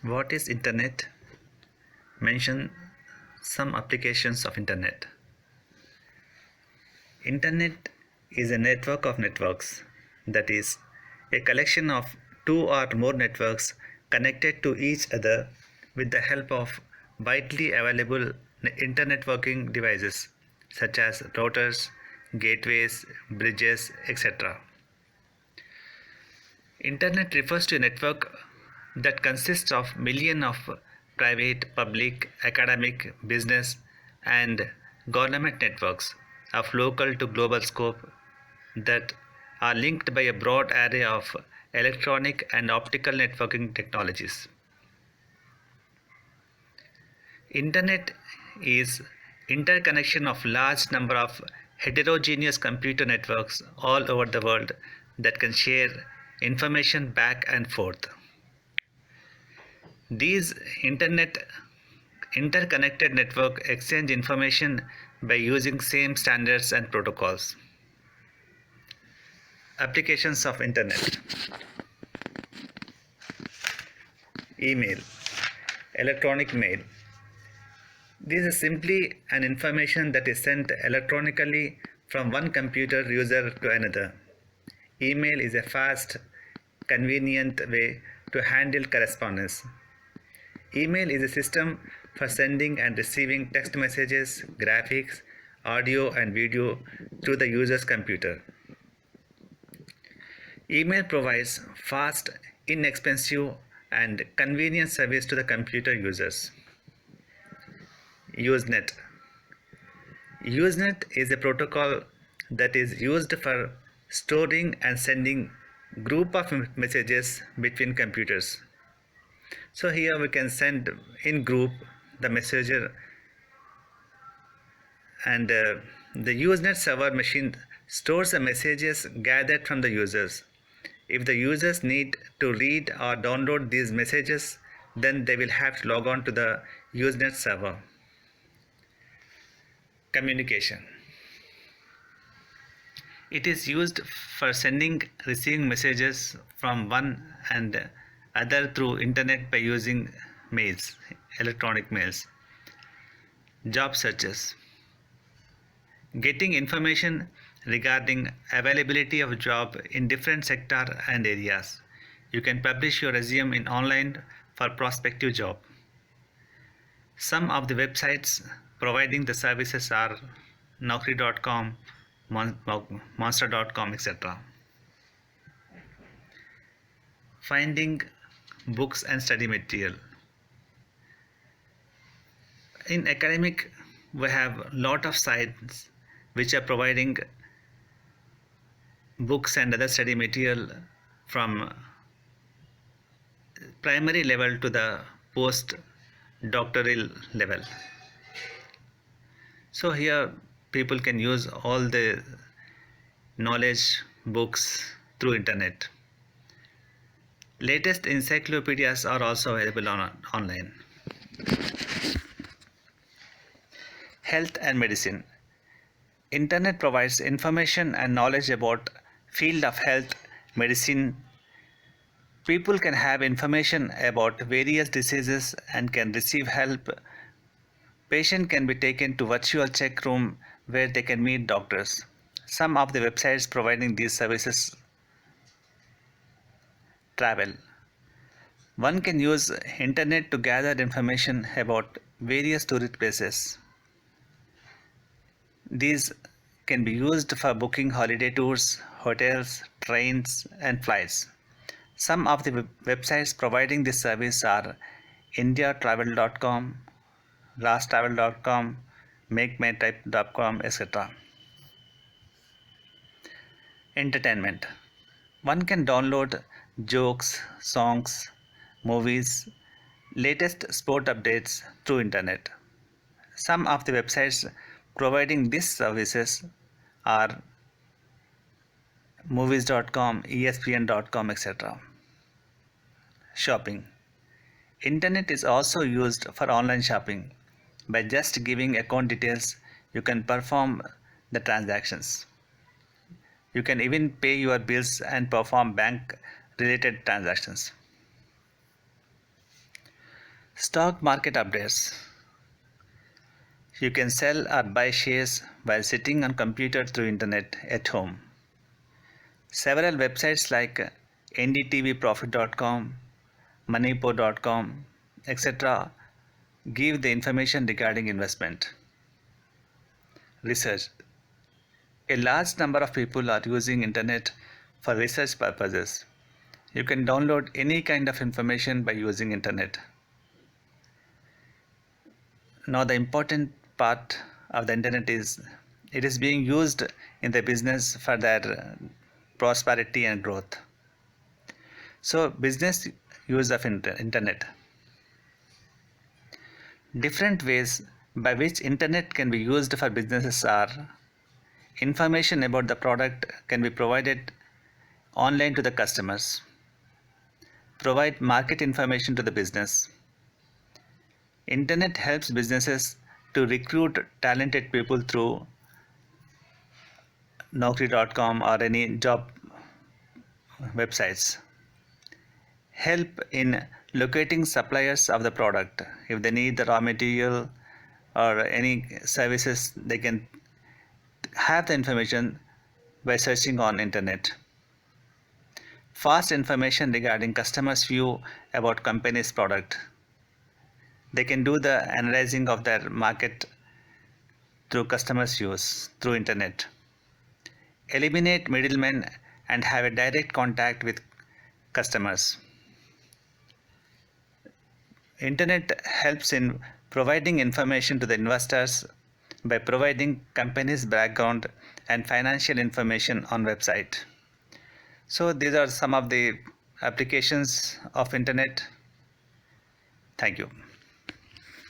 What is Internet? Mention some applications of Internet. Internet is a network of networks, that is, a collection of two or more networks connected to each other with the help of widely available internetworking devices such as routers, gateways, bridges, etc. Internet refers to a network that consists of millions of private, public, academic, business, and government networks of local to global scope that are linked by a broad array of electronic and optical networking technologies. Internet is interconnection of large number of heterogeneous computer networks all over the world that can share information back and forth. These interconnected network exchange information by using same standards and protocols. Applications of Internet. Email, electronic mail. This is simply an information that is sent electronically from one computer user to another. Email is a fast, convenient way to handle correspondence. Email is a system for sending and receiving text messages, graphics, audio, and video to the user's computer. Email provides fast, inexpensive, and convenient service to the computer users. Usenet. Usenet is a protocol that is used for storing and sending group of messages between computers. So here we can send in group the messenger, and the Usenet server machine stores the messages gathered from the users. If the users need to read or download these messages, then they will have to log on to the Usenet server. Communication. It is used for sending, receiving messages from one and other through internet by using mails, electronic mails. Job searches. Getting information regarding availability of job in different sector and areas. You can publish your resume in online for prospective job. Some of the websites providing the services are Naukri.com, Monster.com, etc. Finding books and study material. In academic, we have lot of sites which are providing books and other study material from primary level to the post doctoral level. So here people can use all the knowledge books through internet. Latest encyclopedias are also available online. Health and medicine. Internet provides information and knowledge about field of health, medicine. People can have information about various diseases and can receive help. Patient can be taken to virtual check room where they can meet doctors. Some of the websites providing these services. Travel. One can use internet to gather information about various tourist places. These can be used for booking holiday tours, hotels, trains, and flights. Some of the websites providing this service are indiatravel.com, lasttravel.com, makemytrip.com, etc. Entertainment. One can download jokes, songs, movies, latest sport updates through internet. Some of the websites providing these services are movies.com, espn.com, etc. Shopping. Internet is also used for online shopping. By just giving account details, you can perform the transactions. You can even pay your bills and perform bank related transactions. Stock market updates. You can sell or buy shares while sitting on computer through internet at home. Several websites like ndtvprofit.com, moneypo.com, etc. give the information regarding investment. Research. A large number of people are using internet for research purposes. You can download any kind of information by using internet. Now the important part of the internet is it is being used in the business for their prosperity and growth. So business use of internet. Different ways by which internet can be used for businesses are: information about the product can be provided online to the customers, provide market information to the business. Internet helps businesses to recruit talented people through Naukri.com or any job websites. Help in locating suppliers of the product. If they need the raw material or any services, they can have the information by searching on internet. Fast information regarding customers' view about company's product. They can do the analyzing of their market through customers' views through internet. Eliminate middlemen and have a direct contact with customers. Internet helps in providing information to the investors by providing company's background and financial information on website. So these are some of the applications of internet. Thank you.